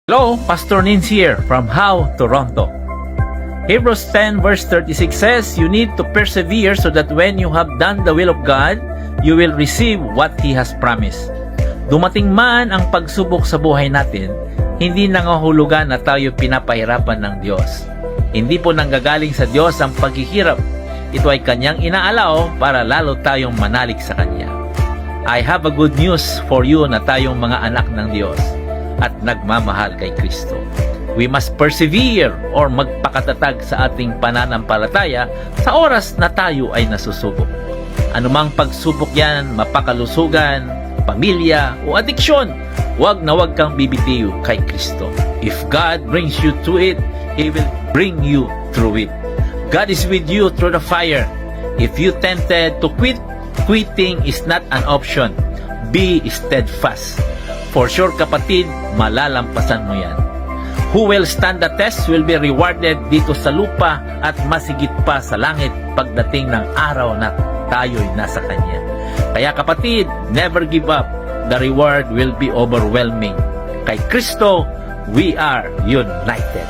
Hello, Pastor Nins here from How, Toronto. Hebrews 10 verse 36 says, you need to persevere so that when you have done the will of God, you will receive what He has promised. Dumating man ang pagsubok sa buhay natin, hindi nangahulugan na tayo pinapahirapan ng Diyos. Hindi po nanggagaling sa Diyos ang paghihirap. Ito ay Kanyang inaalaw para lalo tayong manalig sa Kanya. I have a good news for you na tayong mga anak ng Diyos at nagmamahal kay Kristo. We must persevere or magpakatatag sa ating pananampalataya sa oras na tayo ay nasusubok. Anumang pagsubok yan, mapakalusugan, pamilya o adiksyon, wag kang bibitiw kay Kristo. If God brings you to it, He will bring you through it. God is with you through the fire. If you tempted to quit, quitting is not an option. Be steadfast. For sure kapatid, malalampasan mo yan. Who will stand the test will be rewarded dito sa lupa at masigit pa sa langit pagdating ng araw na tayo'y nasa Kanya. Kaya kapatid, never give up. The reward will be overwhelming. Kay Kristo, we are united.